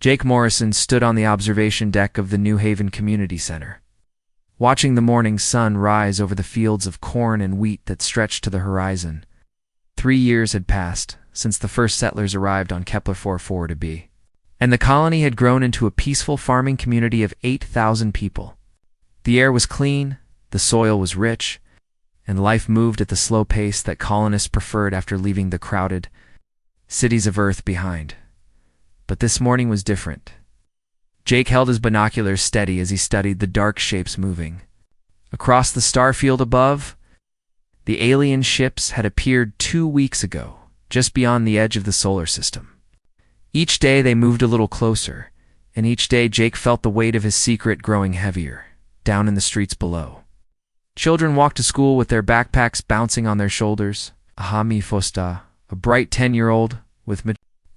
Jake Morrison stood on the observation deck of the New Haven Community Center, watching the morning sun rise over the fields of corn and wheat that stretched to the horizon. 3 years had passed since the first settlers arrived on Kepler 4b, and the colony had grown into a peaceful farming community of 8,000 people. The air was clean, the soil was rich, and life moved at the slow pace that colonists preferred after leaving the crowded cities of Earth behind. But this morning was different. Jake held his binoculars steady as he studied the dark shapes moving. Across the star field above, the alien ships had appeared 2 weeks ago, just beyond the edge of the solar system. Each day they moved a little closer, and each day Jake felt the weight of his secret growing heavier, down in the streets below. Children walked to school with their backpacks bouncing on their shoulders. Ahami Fosta, a bright 10-year-old with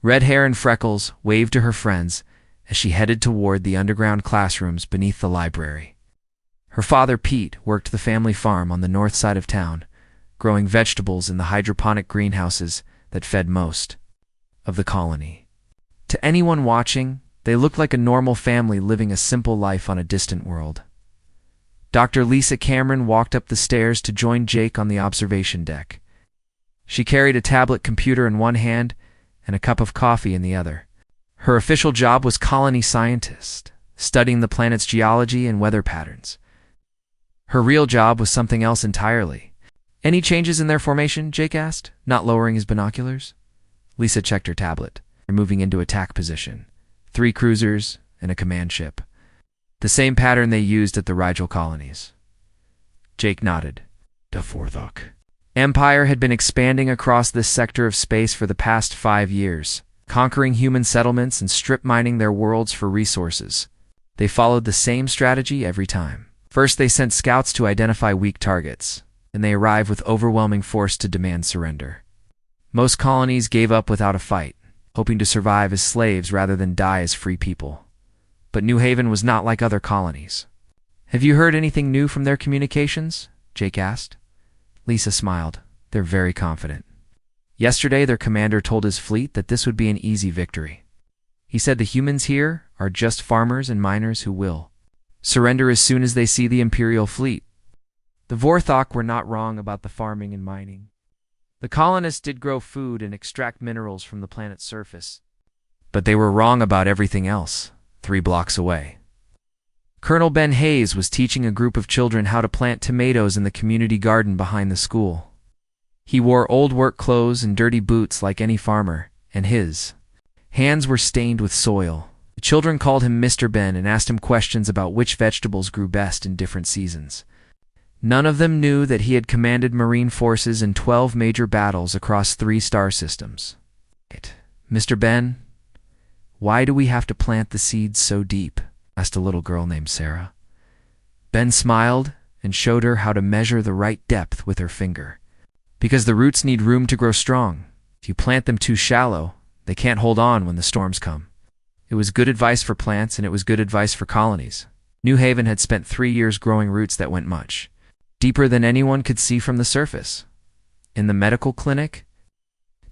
red hair and freckles, waved to her friends as she headed toward the underground classrooms beneath the library. Her father, Pete, worked the family farm on the north side of town, growing vegetables in the hydroponic greenhouses that fed most of the colony. To anyone watching, they looked like a normal family living a simple life on a distant world. Dr. Lisa Cameron walked up the stairs to join Jake on the observation deck. She carried a tablet computer in one hand and a cup of coffee in the other. Her official job was colony scientist, studying the planet's geology and weather patterns. Her real job was something else entirely. "Any changes in their formation?" Jake asked, not lowering his binoculars. Lisa checked her tablet, moving into attack position. 3 cruisers and a command ship. The same pattern they used at the Rigel colonies. Jake nodded. The Forthok Empire had been expanding across this sector of space for the past 5 years, conquering human settlements and strip mining their worlds for resources. They followed the same strategy every time. First, they sent scouts to identify weak targets, and they arrived with overwhelming force to demand surrender. Most colonies gave up without a fight, hoping to survive as slaves rather than die as free people. But New Haven was not like other colonies. "Have you heard anything new from their communications?" Jake asked. Lisa smiled. "They're very confident. Yesterday, their commander told his fleet that this would be an easy victory. He said the humans here are just farmers and miners who will surrender as soon as they see the Imperial fleet." The Vorthok were not wrong about the farming and mining. The colonists did grow food and extract minerals from the planet's surface. But they were wrong about everything else. 3 blocks away, Colonel Ben Hayes was teaching a group of children how to plant tomatoes in the community garden behind the school. He wore old work clothes and dirty boots like any farmer, and his hands were stained with soil. The children called him Mr. Ben and asked him questions about which vegetables grew best in different seasons. None of them knew that he had commanded Marine forces in 12 major battles across 3 star systems. "Mr. Ben, why do we have to plant the seeds so deep?" asked a little girl named Sarah. Ben smiled and showed her how to measure the right depth with her finger. "Because the roots need room to grow strong. If you plant them too shallow, they can't hold on when the storms come." It was good advice for plants, and it was good advice for colonies. New Haven had spent 3 years growing roots that went much deeper than anyone could see from the surface. In the medical clinic,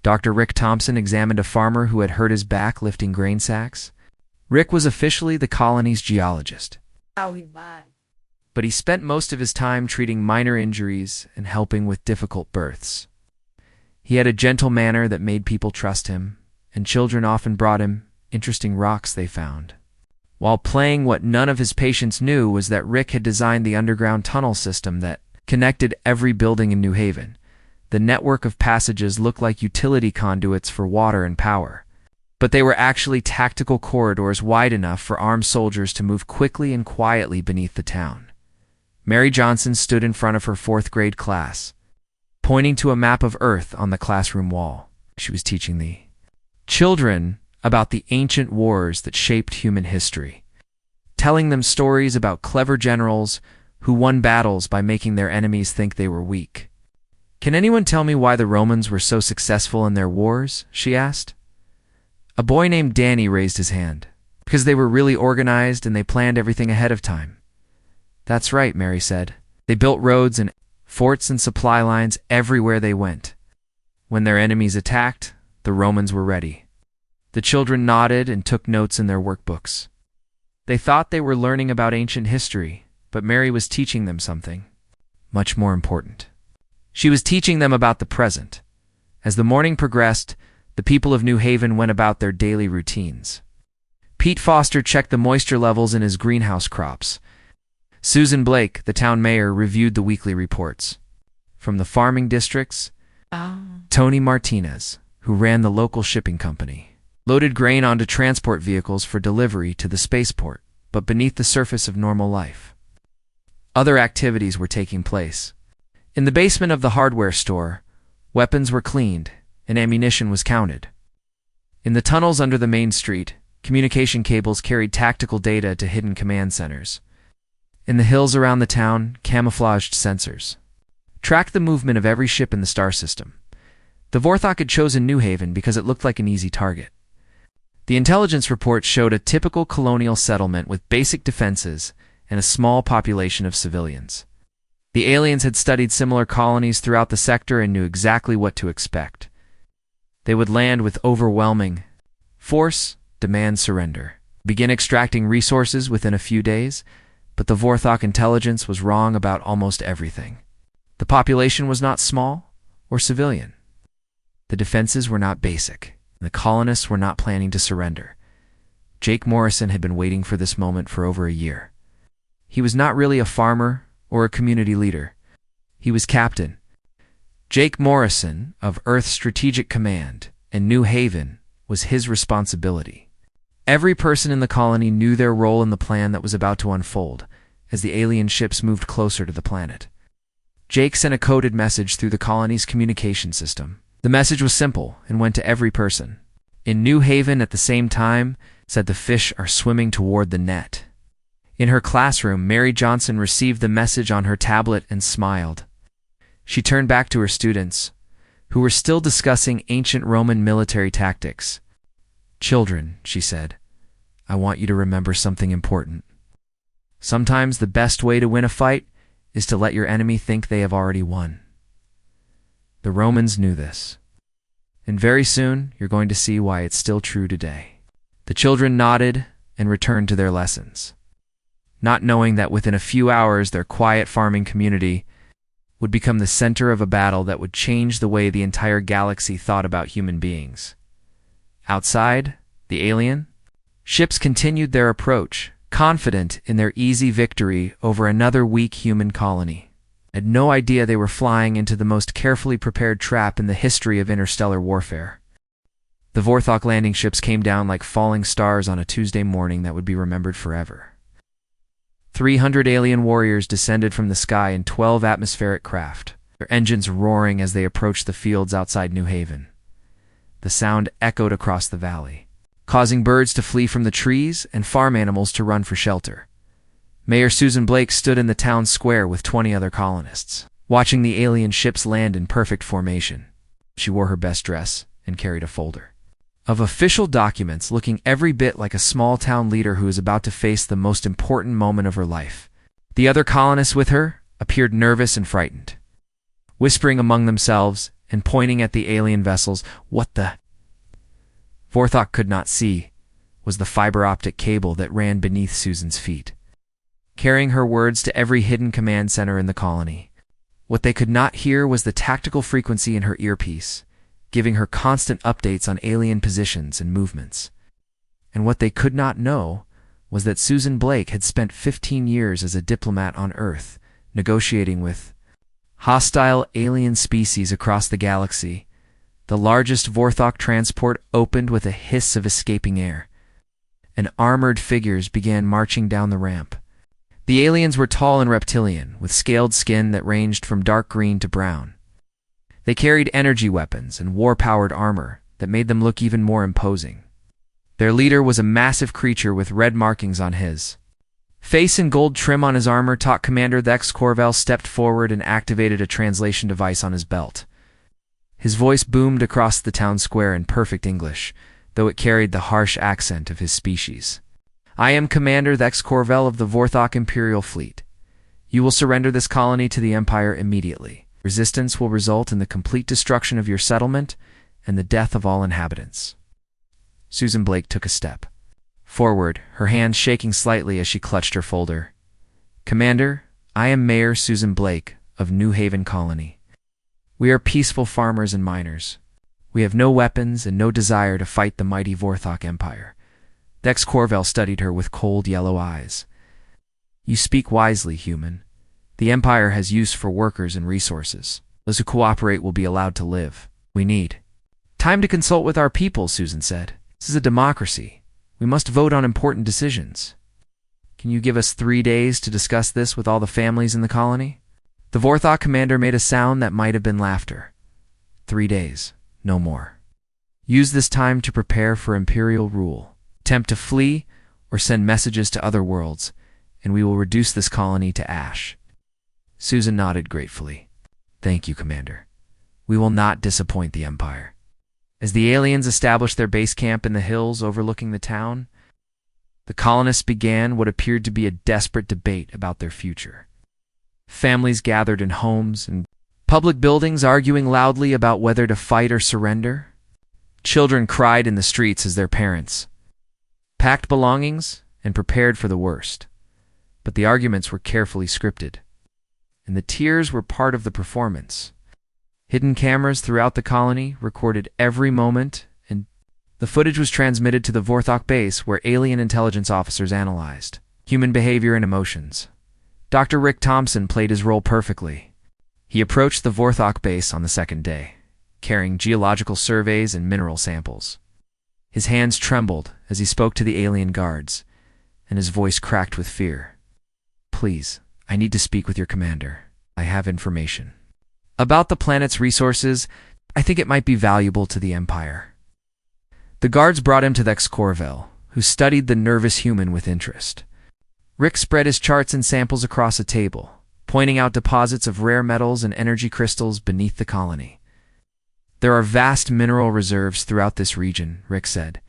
Dr. Rick Thompson examined a farmer who had hurt his back lifting grain sacks. Rick was officially the colony's geologist, but he spent most of his time treating minor injuries and helping with difficult births. He had a gentle manner that made people trust him, and children often brought him interesting rocks they found. While playing, what none of his patients knew was that Rick had designed the underground tunnel system that connected every building in New Haven. The network of passages looked like utility conduits for water and power, but they were actually tactical corridors wide enough for armed soldiers to move quickly and quietly beneath the town. Mary Johnson stood in front of her 4th grade class, pointing to a map of Earth on the classroom wall. She was teaching the children about the ancient wars that shaped human history, telling them stories about clever generals who won battles by making their enemies think they were weak. "Can anyone tell me why the Romans were so successful in their wars?" she asked. A boy named Danny raised his hand. "Because they were really organized and they planned everything ahead of time." "That's right," Mary said. "They built roads and forts and supply lines everywhere they went. When their enemies attacked, the Romans were ready." The children nodded and took notes in their workbooks. They thought they were learning about ancient history, but Mary was teaching them something much more important. She was teaching them about the present. As the morning progressed, the people of New Haven went about their daily routines. Pete Foster checked the moisture levels in his greenhouse crops. Susan Blake, the town mayor, reviewed the weekly reports. From the farming districts, Tony Martinez, who ran the local shipping company, loaded grain onto transport vehicles for delivery to the spaceport, but beneath the surface of normal life. Other activities were taking place. In the basement of the hardware store, weapons were cleaned and ammunition was counted. In the tunnels under the main street, communication cables carried tactical data to hidden command centers. In the hills around the town, camouflaged sensors tracked the movement of every ship in the star system. The Vorthok had chosen New Haven because it looked like an easy target. The intelligence report showed a typical colonial settlement with basic defenses and a small population of civilians. The aliens had studied similar colonies throughout the sector and knew exactly what to expect. They would land with overwhelming force, demand surrender, begin extracting resources within a few days, but the Vorthok intelligence was wrong about almost everything. The population was not small or civilian. The defenses were not basic, and the colonists were not planning to surrender. Jake Morrison had been waiting for this moment for over a year. He was not really a farmer or a community leader. He was captain Jake Morrison of Earth Strategic Command, and New Haven was his responsibility. Every person in the colony knew their role in the plan that was about to unfold as the alien ships moved closer to the planet. Jake sent a coded message through the colony's communication system. The message was simple and went to every person. In New Haven at the same time, said the fish are swimming toward the net. In her classroom, Mary Johnson received the message on her tablet and smiled. She turned back to her students, who were still discussing ancient Roman military tactics. "Children," she said, "I want you to remember something important. Sometimes the best way to win a fight is to let your enemy think they have already won." The Romans knew this. And very soon, you're going to see why it's still true today. The children nodded and returned to their lessons, not knowing that within a few hours their quiet farming community would become the center of a battle that would change the way the entire galaxy thought about human beings. Outside, the alien ships continued their approach, confident in their easy victory over another weak human colony. Had no idea they were flying into the most carefully prepared trap in the history of interstellar warfare. The Vorthok landing ships came down like falling stars on a Tuesday morning that would be remembered forever. 300 alien warriors descended from the sky in 12 atmospheric craft, their engines roaring as they approached the fields outside New Haven. The sound echoed across the valley, causing birds to flee from the trees and farm animals to run for shelter. Mayor Susan Blake stood in the town square with 20 other colonists, watching the alien ships land in perfect formation. She wore her best dress and carried a folder of official documents, looking every bit like a small-town leader who is about to face the most important moment of her life. The other colonists with her appeared nervous and frightened, whispering among themselves and pointing at the alien vessels. What the Vorthok could not see was the fiber-optic cable that ran beneath Susan's feet, carrying her words to every hidden command center in the colony. What they could not hear was the tactical frequency in her earpiece, giving her constant updates on alien positions and movements. And what they could not know was that Susan Blake had spent 15 years as a diplomat on Earth, negotiating with hostile alien species across the galaxy. The largest Vorthok transport opened with a hiss of escaping air, and armored figures began marching down the ramp. The aliens were tall and reptilian, with scaled skin that ranged from dark green to brown. They carried energy weapons and war-powered armor that made them look even more imposing. Their leader was a massive creature with red markings on his face and gold trim on his armor. Top Commander Thex Corvell stepped forward and activated a translation device on his belt. His voice boomed across the town square in perfect English, though it carried the harsh accent of his species. "I am Commander Thex Corvell of the Vorthok Imperial Fleet. You will surrender this colony to the Empire immediately. Resistance will result in the complete destruction of your settlement and the death of all inhabitants." Susan Blake took a step forward, her hands shaking slightly as she clutched her folder. Commander, I am Mayor Susan Blake of New Haven Colony. We are peaceful farmers and miners. We have no weapons and no desire to fight the mighty Vorthok Empire. Dex Corvell studied her with cold yellow eyes. You speak wisely, human. The Empire has use for workers and resources. Those who cooperate will be allowed to live. We need time to consult with our people, Susan said. This is a democracy. We must vote on important decisions. Can you give us 3 days to discuss this with all the families in the colony? The Vorthok commander made a sound that might have been laughter. 3 days, no more. Use this time to prepare for Imperial rule. Attempt to flee or send messages to other worlds, and we will reduce this colony to ash. Susan nodded gratefully. Thank you, Commander. We will not disappoint the Empire. As the aliens established their base camp in the hills overlooking the town, the colonists began what appeared to be a desperate debate about their future. Families gathered in homes and public buildings arguing loudly about whether to fight or surrender. Children cried in the streets as their parents packed belongings and prepared for the worst. But the arguments were carefully scripted, and the tears were part of the performance. Hidden cameras throughout the colony recorded every moment, and the footage was transmitted to the Vorthok base where alien intelligence officers analyzed human behavior and emotions. Dr. Rick Thompson played his role perfectly. He approached the Vorthok base on the second day, carrying geological surveys and mineral samples. His hands trembled as he spoke to the alien guards, and his voice cracked with fear. Please, I need to speak with your commander. I have information about the planet's resources. I think it might be valuable to the Empire. The guards brought him to Dex Corvell, who studied the nervous human with interest. Rick spread his charts and samples across a table, pointing out deposits of rare metals and energy crystals beneath the colony. There are vast mineral reserves throughout this region, Rick said,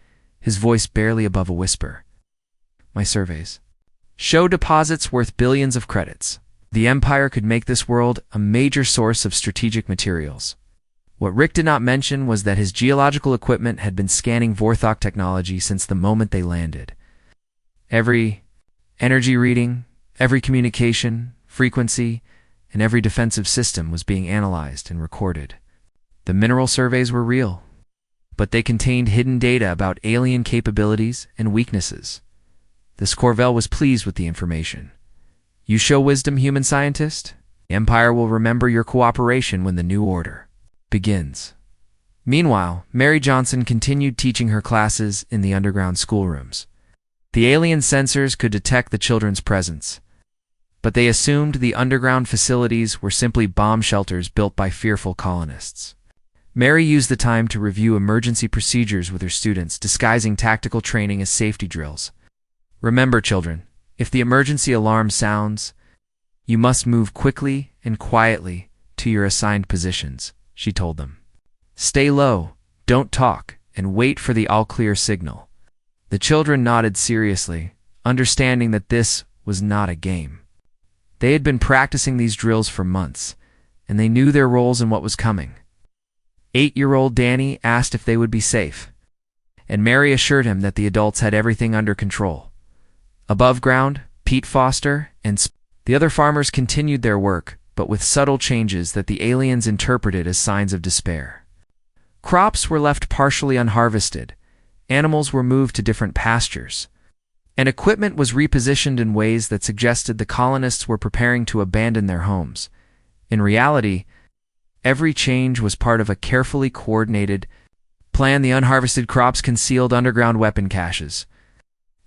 his voice barely above a whisper. My surveys show deposits worth billions of credits. The Empire could make this world a major source of strategic materials. What Rick did not mention was that his geological equipment had been scanning Vorthok technology since the moment they landed. Every energy reading, every communication, frequency, and every defensive system was being analyzed and recorded. The mineral surveys were real, but they contained hidden data about alien capabilities and weaknesses. This Corvell was pleased with the information. You show wisdom, human scientist. The Empire will remember your cooperation when the new order begins. Meanwhile, Mary Johnson continued teaching her classes in the underground schoolrooms. The alien sensors could detect the children's presence, but they assumed the underground facilities were simply bomb shelters built by fearful colonists. Mary used the time to review emergency procedures with her students, disguising tactical training as safety drills. Remember, children, if the emergency alarm sounds, you must move quickly and quietly to your assigned positions, she told them. Stay low, don't talk, and wait for the all-clear signal. The children nodded seriously, understanding that this was not a game. They had been practicing these drills for months, and they knew their roles and what was coming. 8-year-old Danny asked if they would be safe, and Mary assured him that the adults had everything under control. Above ground, Pete Foster and the other farmers continued their work, but with subtle changes that the aliens interpreted as signs of despair. Crops were left partially unharvested, animals were moved to different pastures, and equipment was repositioned in ways that suggested the colonists were preparing to abandon their homes. In reality, every change was part of a carefully coordinated plan. The unharvested crops concealed underground weapon caches.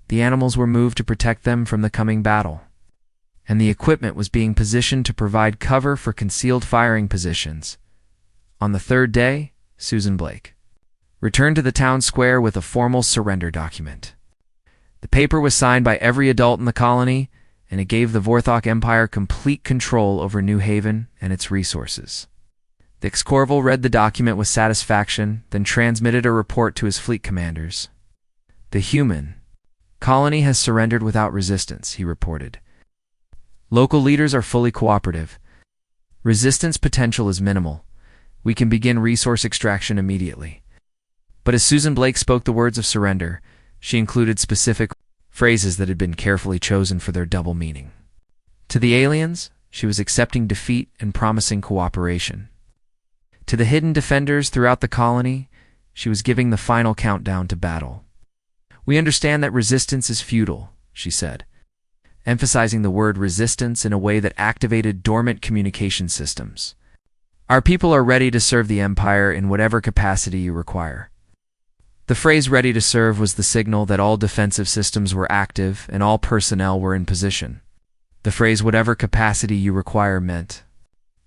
The animals were moved to protect them from the coming battle, and the equipment was being positioned to provide cover for concealed firing positions. On the third day, Susan Blake returned to the town square with a formal surrender document. The paper was signed by every adult in the colony, and it gave the Vorthok Empire complete control over New Haven and its resources. The Corvell read the document with satisfaction, then transmitted a report to his fleet commanders. The human colony has surrendered without resistance, he reported. Local leaders are fully cooperative. Resistance potential is minimal. We can begin resource extraction immediately. But as Susan Blake spoke the words of surrender, she included specific phrases that had been carefully chosen for their double meaning. To the aliens, she was accepting defeat and promising cooperation. To the hidden defenders throughout the colony, she was giving the final countdown to battle. "We understand that resistance is futile," she said, emphasizing the word resistance in a way that activated dormant communication systems. "Our people are ready to serve the Empire in whatever capacity you require." The phrase "ready to serve" was the signal that all defensive systems were active and all personnel were in position. The phrase "whatever capacity you require" meant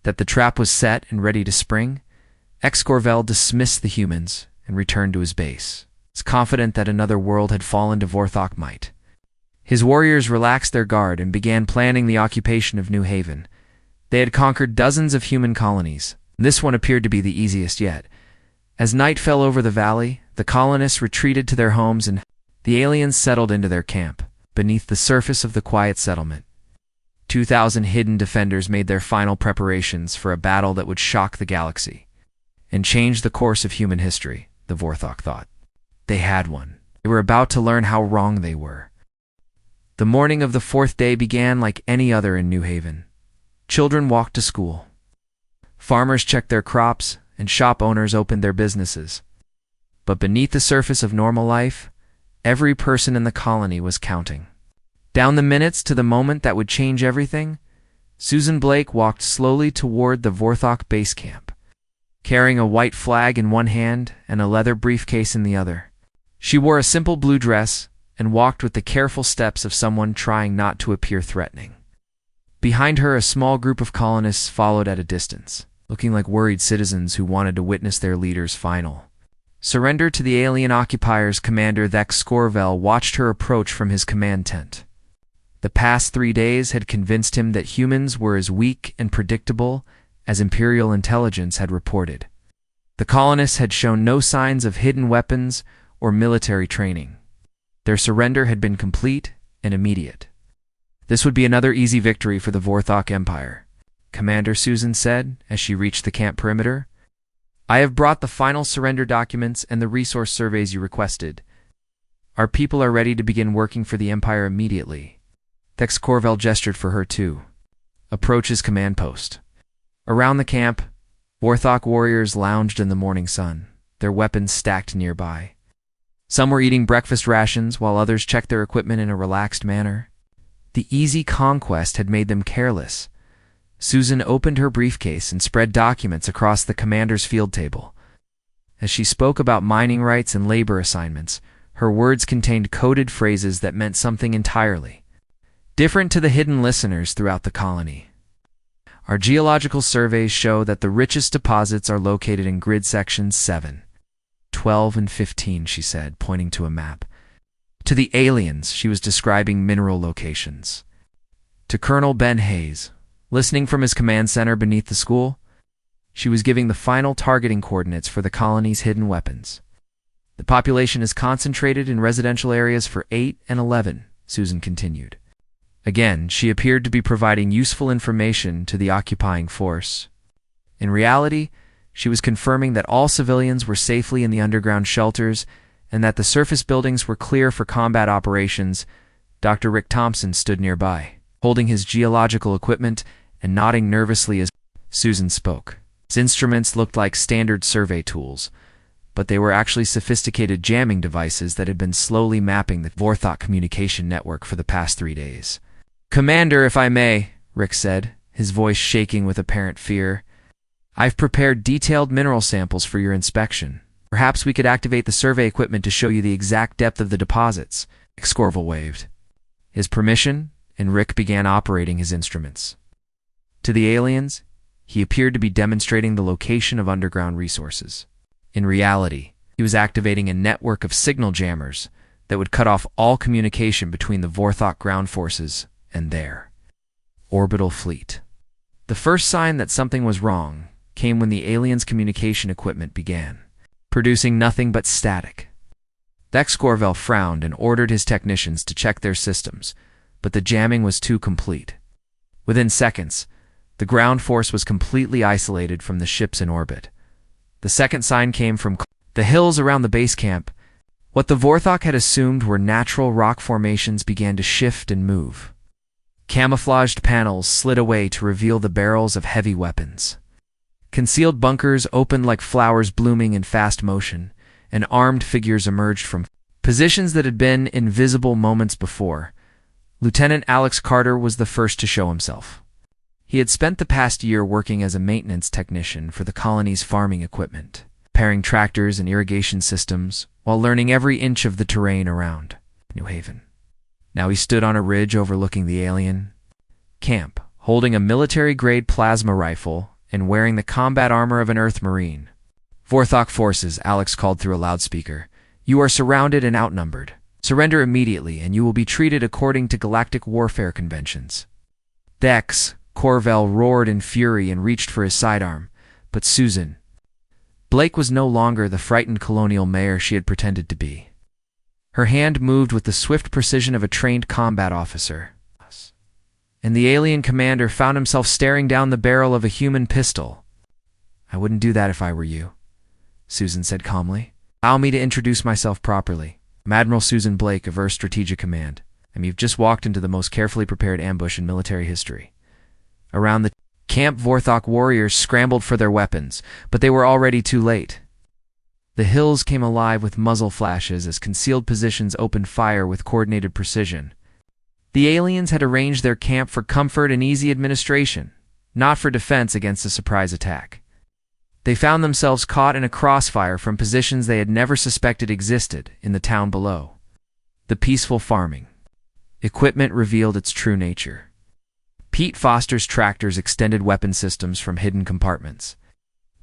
that the trap was set and ready to spring. Excorvel dismissed the humans and returned to his base, confident that another world had fallen to Vorthok might. His warriors relaxed their guard and began planning the occupation of New Haven. They had conquered dozens of human colonies. This one appeared to be the easiest yet. As night fell over the valley, the colonists retreated to their homes and the aliens settled into their camp, beneath the surface of the quiet settlement. 2,000 hidden defenders made their final preparations for a battle that would shock the galaxy and change the course of human history, the Vorthok thought. They had one. They were about to learn how wrong they were. The morning of the fourth day began like any other in New Haven. Children walked to school. Farmers checked their crops, and shop owners opened their businesses. But beneath the surface of normal life, every person in the colony was counting. Down the minutes to the moment that would change everything, Susan Blake walked slowly toward the Vorthok base camp, carrying a white flag in one hand and a leather briefcase in the other. She wore a simple blue dress and walked with the careful steps of someone trying not to appear threatening. Behind her, a small group of colonists followed at a distance, looking like worried citizens who wanted to witness their leader's final surrender to the alien occupiers. Commander Thex Scorvel watched her approach from his command tent. The past 3 days had convinced him that humans were as weak and predictable as Imperial intelligence had reported. The colonists had shown no signs of hidden weapons or military training. Their surrender had been complete and immediate. This would be another easy victory for the Vorthok Empire, Commander Susan said as she reached the camp perimeter. "I have brought the final surrender documents and the resource surveys you requested. Our people are ready to begin working for the Empire immediately." Thex Corvel gestured for her to approach his command post. Around the camp, Vorthok warriors lounged in the morning sun, their weapons stacked nearby. Some were eating breakfast rations while others checked their equipment in a relaxed manner. The easy conquest had made them careless. Susan opened her briefcase and spread documents across the commander's field table. As she spoke about mining rights and labor assignments, her words contained coded phrases that meant something entirely different to the hidden listeners throughout the colony. "Our geological surveys show that the richest deposits are located in grid sections 7, 12, and 15, she said, pointing to a map. To the aliens, she was describing mineral locations. To Colonel Ben Hayes, listening from his command center beneath the school, she was giving the final targeting coordinates for the colony's hidden weapons. "The population is concentrated in residential areas for 8 and 11, Susan continued. Again, she appeared to be providing useful information to the occupying force. In reality, she was confirming that all civilians were safely in the underground shelters and that the surface buildings were clear for combat operations. Dr. Rick Thompson stood nearby, holding his geological equipment and nodding nervously as Susan spoke. His instruments looked like standard survey tools, but they were actually sophisticated jamming devices that had been slowly mapping the Vorthok communication network for the past 3 days. "Commander, if I may," Rick said, his voice shaking with apparent fear, "I've prepared detailed mineral samples for your inspection. Perhaps we could activate the survey equipment to show you the exact depth of the deposits." Scorvel waved his permission, and Rick began operating his instruments. To the aliens, he appeared to be demonstrating the location of underground resources. In reality, he was activating a network of signal jammers that would cut off all communication between the Vorthok ground forces and their orbital fleet. The first sign that something was wrong came when the aliens' communication equipment began producing nothing but static. Thex Corvel frowned and ordered his technicians to check their systems, but the jamming was too complete. Within seconds, the ground force was completely isolated from the ships in orbit. The second sign came from The hills around the base camp, what the Vorthok had assumed were natural rock formations, began to shift and move. Camouflaged panels slid away to reveal the barrels of heavy weapons. Concealed bunkers opened like flowers blooming in fast motion, and armed figures emerged from positions that had been invisible moments before. Lieutenant Alex Carter was the first to show himself. He had spent the past year working as a maintenance technician for the colony's farming equipment, repairing tractors and irrigation systems, while learning every inch of the terrain around New Haven. Now he stood on a ridge overlooking the alien camp, holding a military-grade plasma rifle and wearing the combat armor of an Earth Marine. "Vorthok forces," Alex called through a loudspeaker. "You are surrounded and outnumbered. Surrender immediately, and you will be treated according to galactic warfare conventions." Dex, Corvell roared in fury and reached for his sidearm, but Susan Blake was no longer the frightened colonial mayor she had pretended to be. Her hand moved with the swift precision of a trained combat officer, and the alien commander found himself staring down the barrel of a human pistol. "I wouldn't do that if I were you," Susan said calmly. "Allow me to introduce myself properly. I'm Admiral Susan Blake of Earth Strategic Command, and you've just walked into the most carefully prepared ambush in military history." Around the camp, Vorthok warriors scrambled for their weapons, but they were already too late. The hills came alive with muzzle flashes as concealed positions opened fire with coordinated precision. The aliens had arranged their camp for comfort and easy administration, not for defense against a surprise attack. They found themselves caught in a crossfire from positions they had never suspected existed in the town below. The peaceful farming equipment revealed its true nature. Pete Foster's tractors extended weapon systems from hidden compartments.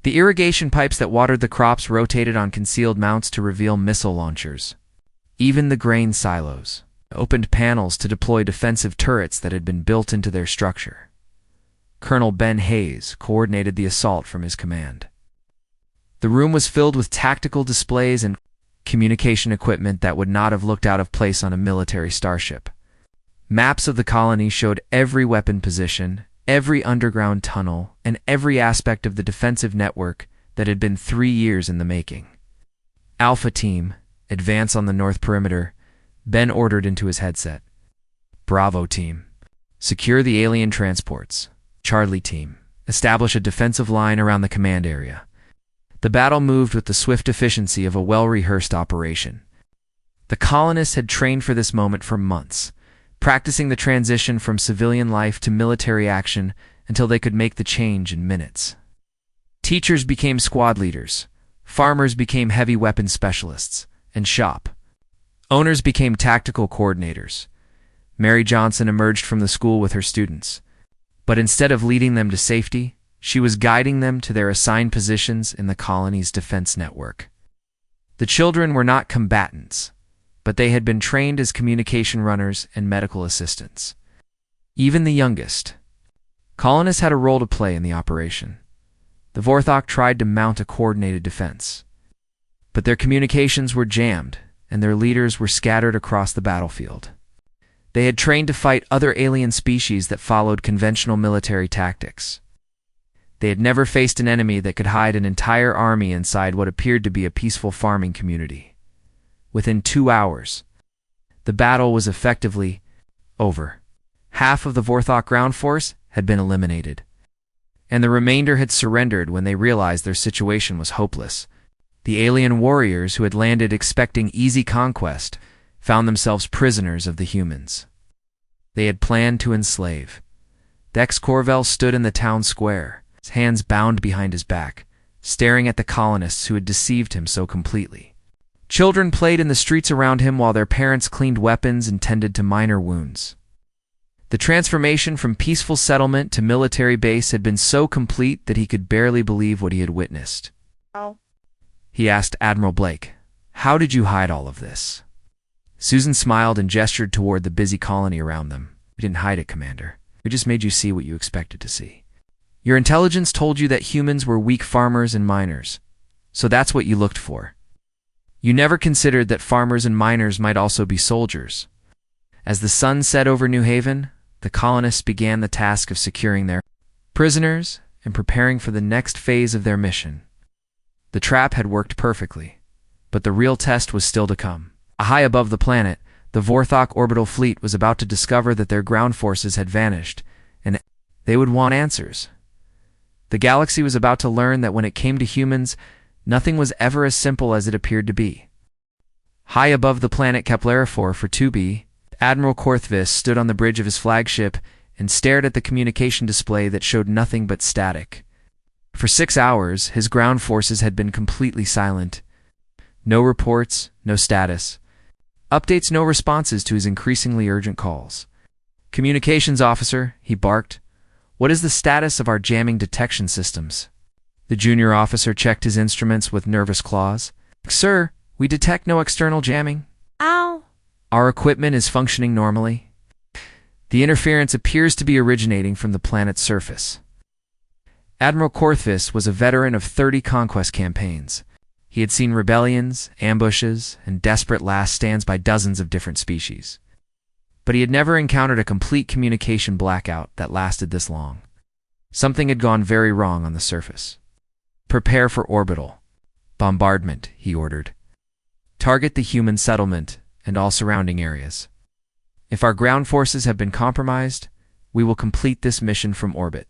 The irrigation pipes that watered the crops rotated on concealed mounts to reveal missile launchers. Even the grain silos opened panels to deploy defensive turrets that had been built into their structure. Colonel Ben Hayes coordinated the assault from his command. The room was filled with tactical displays and communication equipment that would not have looked out of place on a military starship. Maps of the colony showed every weapon position, every underground tunnel, and every aspect of the defensive network that had been 3 years in the making. "Alpha Team, advance on the north perimeter," Ben ordered into his headset. "Bravo Team, secure the alien transports. Charlie Team, establish a defensive line around the command area." The battle moved with the swift efficiency of a well-rehearsed operation. The colonists had trained for this moment for months, practicing the transition from civilian life to military action until they could make the change in minutes. Teachers became squad leaders, farmers became heavy weapons specialists, and shop owners became tactical coordinators. Mary Johnson emerged from the school with her students, but instead of leading them to safety, she was guiding them to their assigned positions in the colony's defense network. The children were not combatants, but they had been trained as communication runners and medical assistants. Even the youngest colonists had a role to play in the operation. The Vorthok tried to mount a coordinated defense, but their communications were jammed and their leaders were scattered across the battlefield. They had trained to fight other alien species that followed conventional military tactics. They had never faced an enemy that could hide an entire army inside what appeared to be a peaceful farming community. Within 2 hours, the battle was effectively over. Half of the Vorthok ground force had been eliminated, and the remainder had surrendered when they realized their situation was hopeless. The alien warriors who had landed expecting easy conquest found themselves prisoners of the humans they had planned to enslave. Dex Corvell stood in the town square, his hands bound behind his back, staring at the colonists who had deceived him so completely. Children played in the streets around him while their parents cleaned weapons and tended to minor wounds. The transformation from peaceful settlement to military base had been so complete that he could barely believe what he had witnessed. Oh. He asked Admiral Blake, "How did you hide all of this?" Susan smiled and gestured toward the busy colony around them. "We didn't hide it, Commander. We just made you see what you expected to see. Your intelligence told you that humans were weak farmers and miners, so that's what you looked for. You never considered that farmers and miners might also be soldiers." As the sun set over New Haven, the colonists began the task of securing their prisoners and preparing for the next phase of their mission. The trap had worked perfectly. But the real test was still to come. High above the planet, the Vorthok orbital fleet was about to discover that their ground forces had vanished, and they would want answers. The galaxy was about to learn that when it came to humans, nothing was ever as simple as it appeared to be. High above the planet Kepler-4 for 2b, Admiral Korthvis stood on the bridge of his flagship and stared at the communication display that showed nothing but static. For 6 hours, his ground forces had been completely silent. No reports, no status. Updates, no responses to his increasingly urgent calls. "Communications officer," he barked. "What is the status of our jamming detection systems?" The junior officer checked his instruments with nervous claws. "Sir, we detect no external jamming. Ow! Our equipment is functioning normally. The interference appears to be originating from the planet's surface." Admiral Korthvis was a veteran of 30 conquest campaigns. He had seen rebellions, ambushes, and desperate last stands by dozens of different species. But he had never encountered a complete communication blackout that lasted this long. Something had gone very wrong on the surface. "Prepare for orbital bombardment," he ordered. "Target the human settlement and all surrounding areas. If our ground forces have been compromised, we will complete this mission from orbit."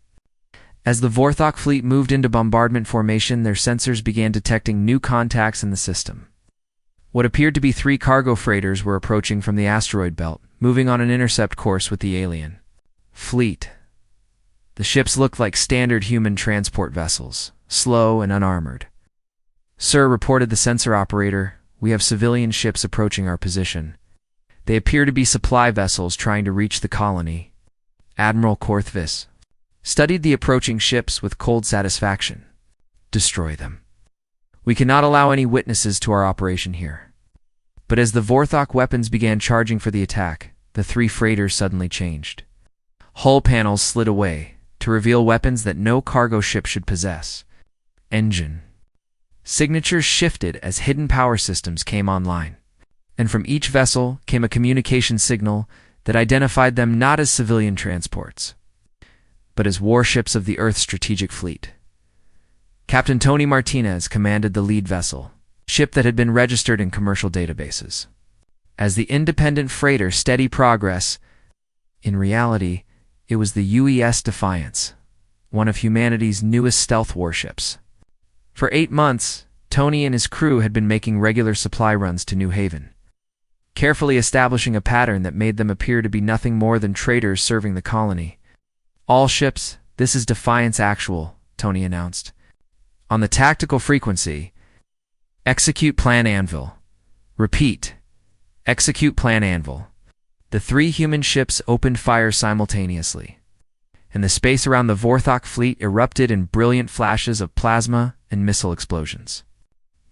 As the Vorthok fleet moved into bombardment formation, their sensors began detecting new contacts in the system. What appeared to be 3 cargo freighters were approaching from the asteroid belt, moving on an intercept course with the alien fleet. The ships looked like standard human transport vessels, slow and unarmored. "Sir," reported the sensor operator, "we have civilian ships approaching our position. They appear to be supply vessels trying to reach the colony." Admiral Korthvis studied the approaching ships with cold satisfaction. "Destroy them. We cannot allow any witnesses to our operation here." But as the Vorthok weapons began charging for the attack, the 3 freighters suddenly changed. Hull panels slid away to reveal weapons that no cargo ship should possess. Engine signatures shifted as hidden power systems came online, and from each vessel came a communication signal that identified them not as civilian transports, but as warships of the Earth's strategic fleet. Captain Tony Martinez commanded the lead vessel, a ship that had been registered in commercial databases. As the independent freighter Steady Progress, in reality, it was the UES Defiance, one of humanity's newest stealth warships. For 8 months, Tony and his crew had been making regular supply runs to New Haven, carefully establishing a pattern that made them appear to be nothing more than traders serving the colony. "All ships, this is Defiance Actual," Tony announced. "On the tactical frequency, execute Plan Anvil. Repeat, execute Plan Anvil." The 3 human ships opened fire simultaneously, and the space around the Vorthok fleet erupted in brilliant flashes of plasma and missile explosions.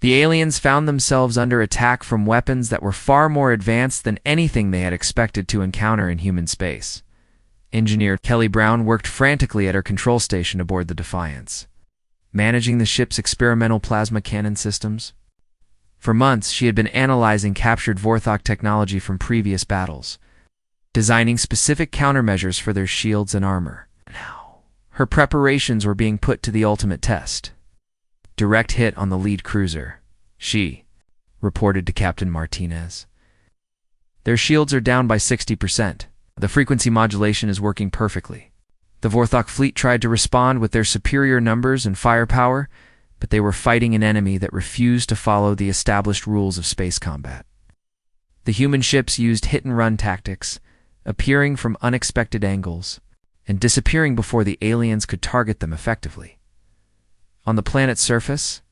The aliens found themselves under attack from weapons that were far more advanced than anything they had expected to encounter in human space. Engineer Kelly Brown worked frantically at her control station aboard the Defiance, managing the ship's experimental plasma cannon systems. For months, she had been analyzing captured Vorthok technology from previous battles, designing specific countermeasures for their shields and armor. Now, her preparations were being put to the ultimate test. "Direct hit on the lead cruiser," she reported to Captain Martinez. "Their shields are down by 60%. The frequency modulation is working perfectly." The Vorthok fleet tried to respond with their superior numbers and firepower, but they were fighting an enemy that refused to follow the established rules of space combat. The human ships used hit-and-run tactics, appearing from unexpected angles and disappearing before the aliens could target them effectively. On the planet's surface,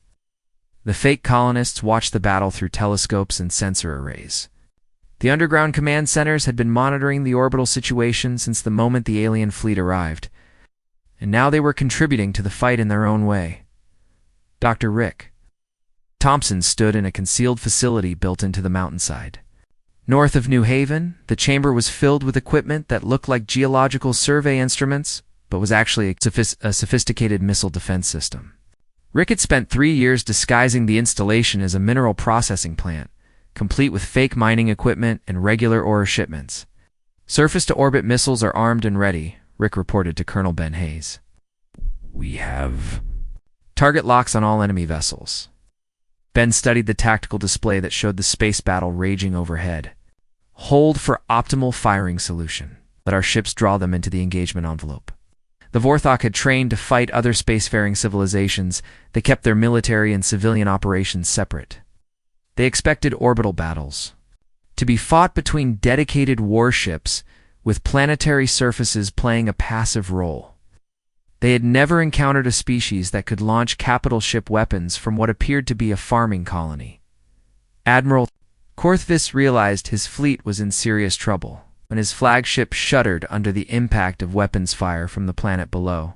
the fake colonists watched the battle through telescopes and sensor arrays. The underground command centers had been monitoring the orbital situation since the moment the alien fleet arrived, and now they were contributing to the fight in their own way. Dr. Rick Thompson stood in a concealed facility built into the mountainside. North of New Haven, the chamber was filled with equipment that looked like geological survey instruments, but was actually a sophisticated missile defense system. Rick had spent 3 years disguising the installation as a mineral processing plant, complete with fake mining equipment and regular ore shipments. "Surface-to-orbit missiles are armed and ready," Rick reported to Colonel Ben Hayes. "We have target locks on all enemy vessels." Ben studied the tactical display that showed the space battle raging overhead. Hold for optimal firing solution. Let our ships draw them into the engagement envelope. The Vorthok had trained to fight other spacefaring civilizations that kept their military and civilian operations separate. They expected orbital battles to be fought between dedicated warships with planetary surfaces playing a passive role. They had never encountered a species that could launch capital ship weapons from what appeared to be a farming colony. Admiral Korthvis realized his fleet was in serious trouble when his flagship shuddered under the impact of weapons fire from the planet below.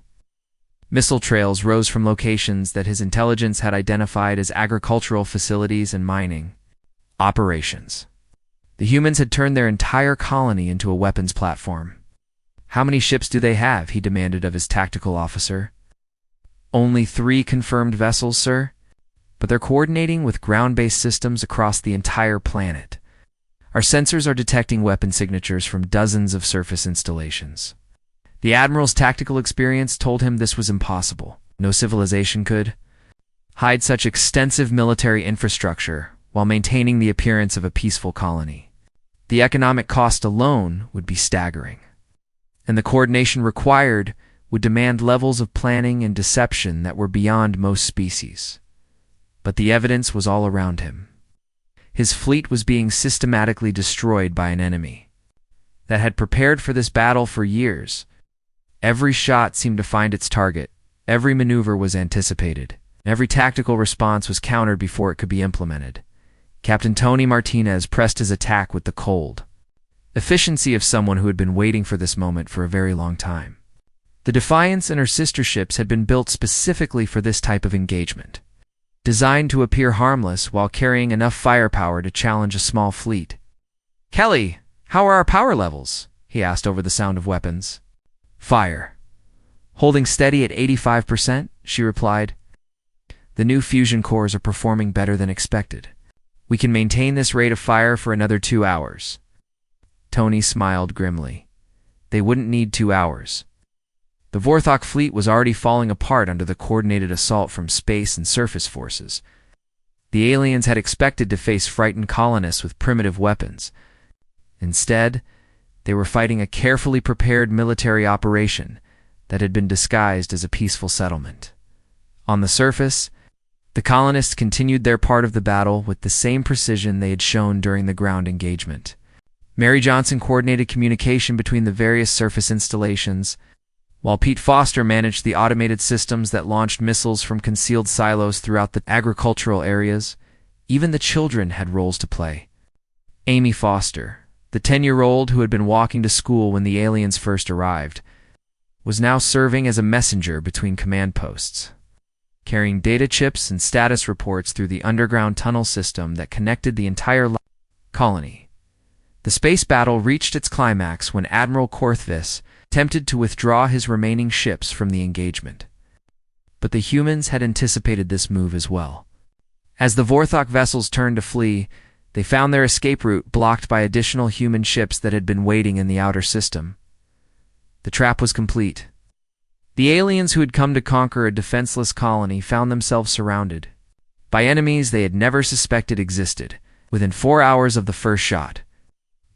Missile trails rose from locations that his intelligence had identified as agricultural facilities and mining operations. The humans had turned their entire colony into a weapons platform. "How many ships do they have?" he demanded of his tactical officer. "Only 3 confirmed vessels, sir, but they're coordinating with ground-based systems across the entire planet. Our sensors are detecting weapon signatures from dozens of surface installations." The Admiral's tactical experience told him this was impossible. No civilization could hide such extensive military infrastructure while maintaining the appearance of a peaceful colony. The economic cost alone would be staggering, and the coordination required would demand levels of planning and deception that were beyond most species. But the evidence was all around him. His fleet was being systematically destroyed by an enemy that had prepared for this battle for years. Every shot seemed to find its target, every maneuver was anticipated, and every tactical response was countered before it could be implemented. Captain Tony Martinez pressed his attack with the cold efficiency of someone who had been waiting for this moment for a very long time. The Defiance and her sister ships had been built specifically for this type of engagement, designed to appear harmless while carrying enough firepower to challenge a small fleet. "Kelly, how are our power levels?" he asked over the sound of weapons. "Fire. Holding steady at 85%, she replied. "The new fusion cores are performing better than expected. We can maintain this rate of fire for another 2 hours. Tony smiled grimly. They wouldn't need 2 hours. The Vorthok fleet was already falling apart under the coordinated assault from space and surface forces. The aliens had expected to face frightened colonists with primitive weapons. Instead, they were fighting a carefully prepared military operation that had been disguised as a peaceful settlement. On the surface, the colonists continued their part of the battle with the same precision they had shown during the ground engagement. Mary Johnson coordinated communication between the various surface installations, while Pete Foster managed the automated systems that launched missiles from concealed silos throughout the agricultural areas. Even the children had roles to play. Amy Foster, the 10-year-old who had been walking to school when the aliens first arrived, was now serving as a messenger between command posts, carrying data chips and status reports through the underground tunnel system that connected the entire colony. The space battle reached its climax when Admiral Korthvis attempted to withdraw his remaining ships from the engagement. But the humans had anticipated this move as well. As the Vorthok vessels turned to flee, they found their escape route blocked by additional human ships that had been waiting in the outer system. The trap was complete. The aliens who had come to conquer a defenseless colony found themselves surrounded by enemies they had never suspected existed. Within 4 hours of the first shot,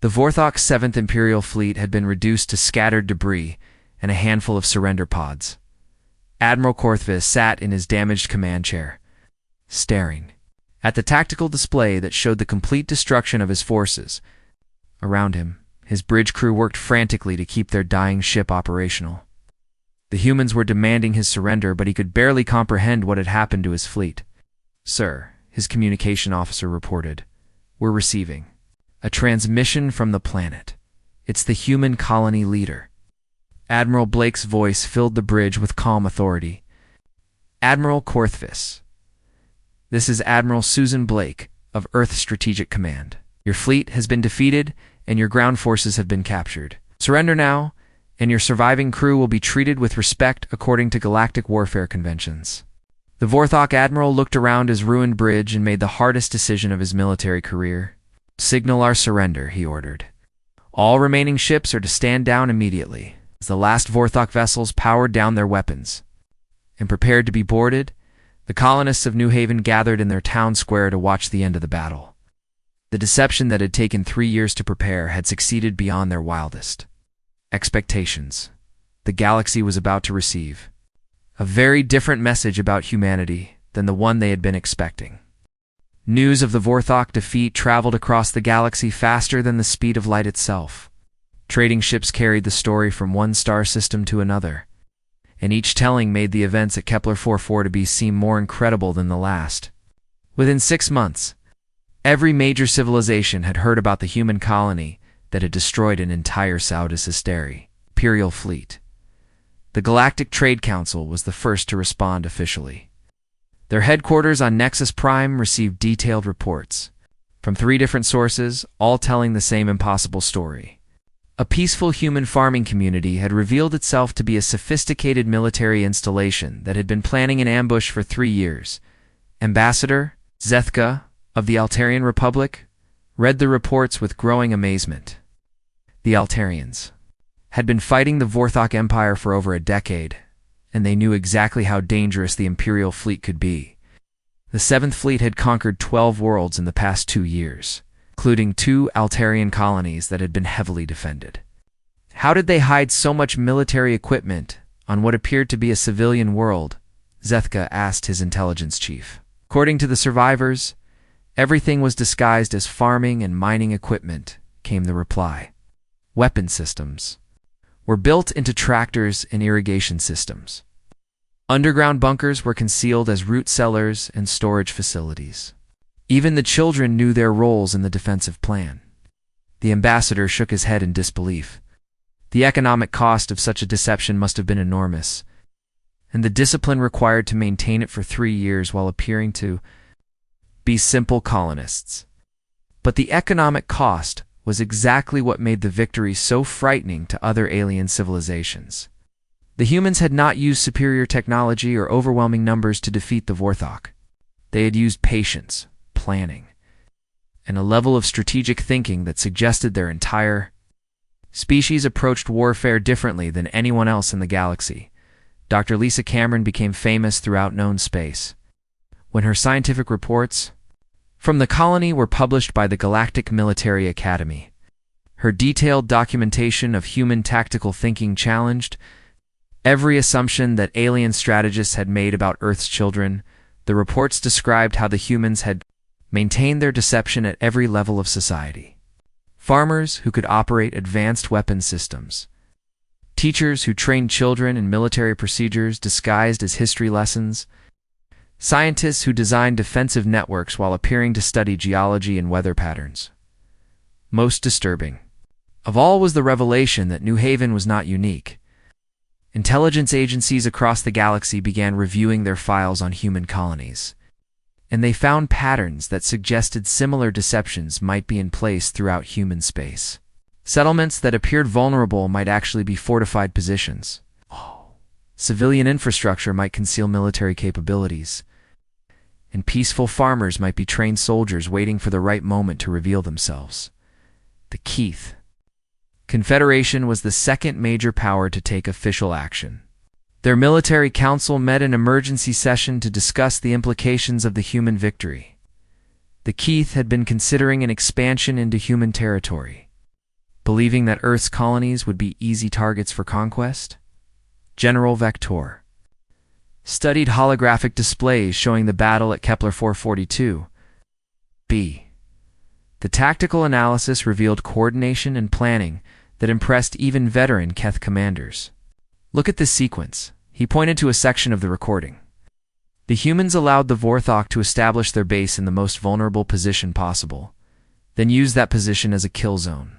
the Vorthok's 7th Imperial Fleet had been reduced to scattered debris and a handful of surrender pods. Admiral Korthvis sat in his damaged command chair, staring at the tactical display that showed the complete destruction of his forces. Around him, his bridge crew worked frantically to keep their dying ship operational. The humans were demanding his surrender, but he could barely comprehend what had happened to his fleet. "Sir," his communication officer reported, "we're receiving a transmission from the planet. It's the human colony leader." Admiral Blake's voice filled the bridge with calm authority. "Admiral Korthvis, this is Admiral Susan Blake of Earth Strategic Command. Your fleet has been defeated and your ground forces have been captured. Surrender now, and your surviving crew will be treated with respect according to galactic warfare conventions." The Vorthok admiral looked around his ruined bridge and made the hardest decision of his military career. "Signal our surrender," he ordered. "All remaining ships are to stand down immediately." As the last Vorthok vessels powered down their weapons and prepared to be boarded, The colonists of New Haven gathered in their town square to watch the end of the battle. The deception that had taken 3 years to prepare had succeeded beyond their wildest expectations. The galaxy was about to receive a very different message about humanity than the one they had been expecting. News of the Vorthok defeat traveled across the galaxy faster than the speed of light itself. Trading ships carried the story from one star system to another, and each telling made the events at Kepler 440b seem more incredible than the last. Within 6 months, every major civilization had heard about the human colony that had destroyed an entire Scifistories imperial fleet. The Galactic Trade Council was the first to respond officially. Their headquarters on Nexus Prime received detailed reports from 3 different sources, all telling the same impossible story. A peaceful human farming community had revealed itself to be a sophisticated military installation that had been planning an ambush for 3 years. Ambassador Zethka of the Altarian Republic read the reports with growing amazement. The Altarians had been fighting the Vorthok Empire for over a decade, and they knew exactly how dangerous the Imperial fleet could be. The 7th Fleet had conquered 12 worlds in the past 2 years, including 2 Altarian colonies that had been heavily defended. How did they hide so much military equipment on what appeared to be a civilian world? Zethka asked his intelligence chief. According to the survivors, everything was disguised as farming and mining equipment, came the reply. Weapon systems were built into tractors and irrigation systems. Underground bunkers were concealed as root cellars and storage facilities. Even the children knew their roles in the defensive plan. The ambassador shook his head in disbelief. The economic cost of such a deception must have been enormous, and the discipline required to maintain it for 3 years while appearing to be simple colonists. But the economic cost was exactly what made the victory so frightening to other alien civilizations. The humans had not used superior technology or overwhelming numbers to defeat the Vorthok. They had used patience, planning, and a level of strategic thinking that suggested their entire species approached warfare differently than anyone else in the galaxy. Dr. Lisa Cameron became famous throughout known space when her scientific reports from the colony were published by the Galactic Military Academy. Her detailed documentation of human tactical thinking challenged every assumption that alien strategists had made about Earth's children. The reports described how the humans had maintained their deception at every level of society. Farmers who could operate advanced weapon systems. Teachers who trained children in military procedures disguised as history lessons. Scientists who designed defensive networks while appearing to study geology and weather patterns. Most disturbing of all was the revelation that New Haven was not unique. Intelligence agencies across the galaxy began reviewing their files on human colonies, and they found patterns that suggested similar deceptions might be in place throughout human space. Settlements that appeared vulnerable might actually be fortified positions. Civilian infrastructure might conceal military capabilities, and peaceful farmers might be trained soldiers waiting for the right moment to reveal themselves. The Keith Confederation was the second major power to take official action. Their military council met an emergency session to discuss the implications of the human victory. The Keith had been considering an expansion into human territory, believing that Earth's colonies would be easy targets for conquest. General Vector studied holographic displays showing the battle at Kepler 442b. The tactical analysis revealed coordination and planning that impressed even veteran Keth commanders. Look at this sequence. He pointed to a section of the recording. The humans allowed the Vorthok to establish their base in the most vulnerable position possible, then used that position as a kill zone.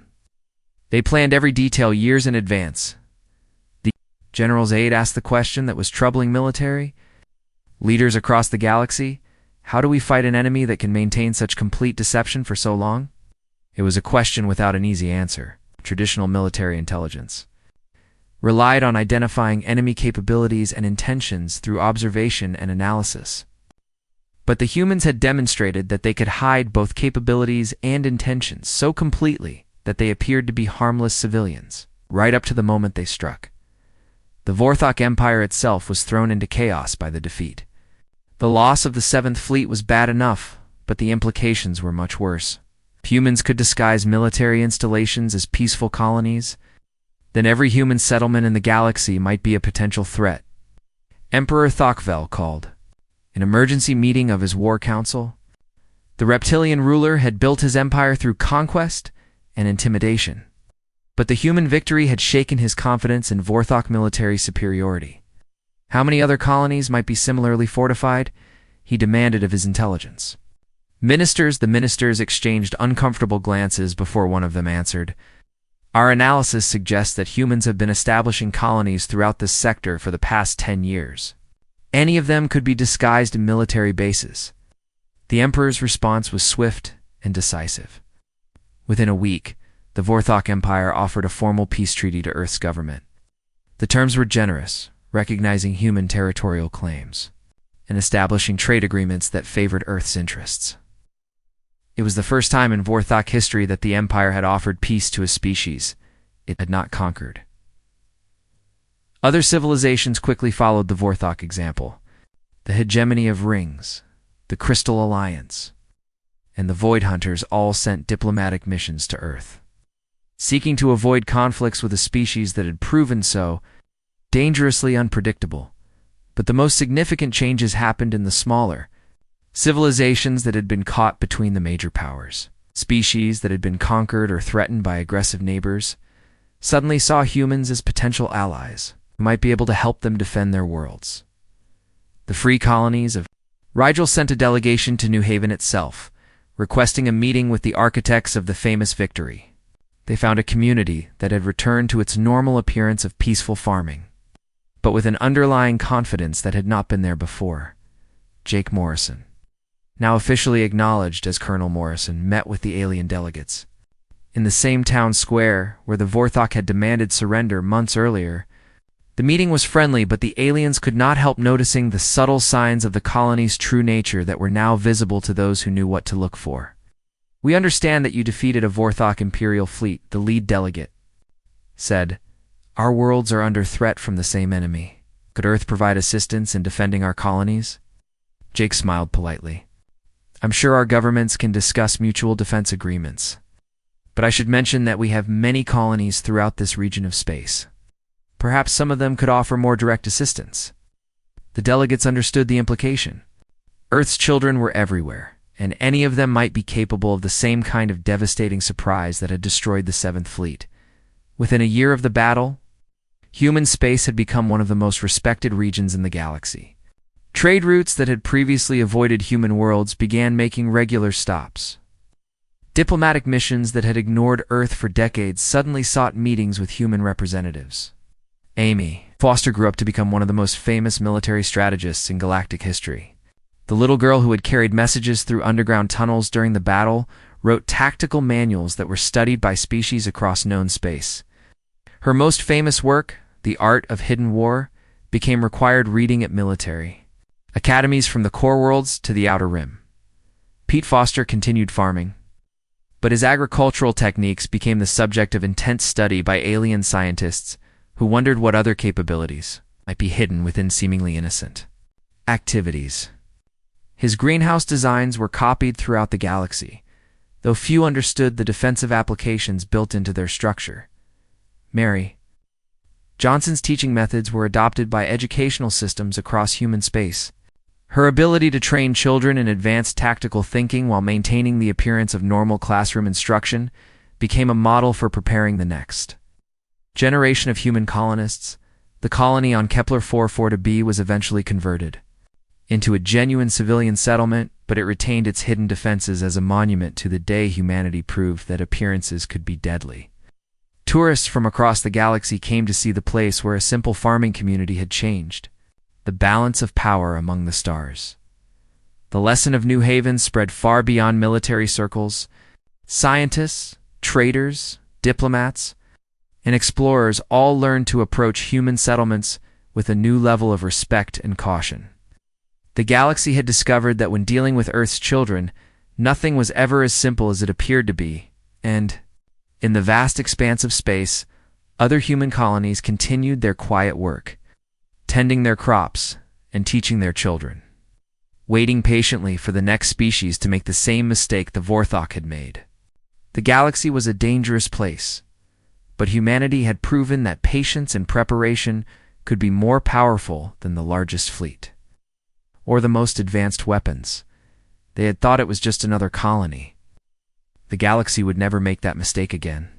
They planned every detail years in advance. The general's aide asked the question that was troubling military leaders across the galaxy: how do we fight an enemy that can maintain such complete deception for so long? It was a question without an easy answer. Traditional military intelligence relied on identifying enemy capabilities and intentions through observation and analysis. But the humans had demonstrated that they could hide both capabilities and intentions so completely that they appeared to be harmless civilians, right up to the moment they struck. The Vorthok Empire itself was thrown into chaos by the defeat. The loss of the Seventh Fleet was bad enough, but the implications were much worse. If humans could disguise military installations as peaceful colonies, then every human settlement in the galaxy might be a potential threat. Emperor Thokvel called an emergency meeting of his war council. The reptilian ruler had built his empire through conquest and intimidation, but the human victory had shaken his confidence in Vorthok military superiority. How many other colonies might be similarly fortified? He demanded of his intelligence. The ministers exchanged uncomfortable glances before one of them answered. Our analysis suggests that humans have been establishing colonies throughout this sector for the past 10 years. Any of them could be disguised in military bases. The Emperor's response was swift and decisive. Within a week, the Vorthok Empire offered a formal peace treaty to Earth's government. The terms were generous, recognizing human territorial claims and establishing trade agreements that favored Earth's interests. It was the first time in Vorthok history that the Empire had offered peace to a species it had not conquered. Other civilizations quickly followed the Vorthok example. The hegemony of rings, the Crystal Alliance, and the Void Hunters all sent diplomatic missions to Earth, seeking to avoid conflicts with a species that had proven so dangerously unpredictable. But the most significant changes happened in the smaller civilizations that had been caught between the major powers. Species that had been conquered or threatened by aggressive neighbors suddenly saw humans as potential allies who might be able to help them defend their worlds. The free colonies of Rigel sent a delegation to New Haven itself, requesting a meeting with the architects of the famous victory. They found a community that had returned to its normal appearance of peaceful farming, but with an underlying confidence that had not been there before. Jake Morrison, now officially acknowledged as Colonel Morrison, met with the alien delegates. In the same town square where the Vorthok had demanded surrender months earlier, the meeting was friendly, but the aliens could not help noticing the subtle signs of the colony's true nature that were now visible to those who knew what to look for. We understand that you defeated a Vorthok Imperial fleet, the lead delegate said. Our worlds are under threat from the same enemy. Could Earth provide assistance in defending our colonies? Jake smiled politely. I'm sure our governments can discuss mutual defense agreements, but I should mention that we have many colonies throughout this region of space. Perhaps some of them could offer more direct assistance. The delegates understood the implication. Earth's children were everywhere, and any of them might be capable of the same kind of devastating surprise that had destroyed the Seventh Fleet. Within a year of the battle, human space had become one of the most respected regions in the galaxy. Trade routes that had previously avoided human worlds began making regular stops. Diplomatic missions that had ignored Earth for decades suddenly sought meetings with human representatives. Amy Foster grew up to become one of the most famous military strategists in galactic history. The little girl who had carried messages through underground tunnels during the battle wrote tactical manuals that were studied by species across known space. Her most famous work, The Art of Hidden War, became required reading at military academies from the core worlds to the Outer Rim. Pete Foster continued farming, but his agricultural techniques became the subject of intense study by alien scientists who wondered what other capabilities might be hidden within seemingly innocent activities. His greenhouse designs were copied throughout the galaxy, though few understood the defensive applications built into their structure. Mary Johnson's teaching methods were adopted by educational systems across human space. Her ability to train children in advanced tactical thinking while maintaining the appearance of normal classroom instruction became a model for preparing the next generation of human colonists. The colony on Kepler 440b was eventually converted into a genuine civilian settlement, but it retained its hidden defenses as a monument to the day humanity proved that appearances could be deadly. Tourists from across the galaxy came to see the place where a simple farming community had changed the balance of power among the stars. The lesson of New Haven spread far beyond military circles. Scientists, traders, diplomats, and explorers all learned to approach human settlements with a new level of respect and caution. The galaxy had discovered that when dealing with Earth's children, nothing was ever as simple as it appeared to be, and, in the vast expanse of space, other human colonies continued their quiet work, tending their crops and teaching their children. waiting patiently for the next species to make the same mistake the Vorthok had made. The galaxy was a dangerous place, but humanity had proven that patience and preparation could be more powerful than the largest fleet or the most advanced weapons. They had thought it was just another colony. The galaxy would never make that mistake again.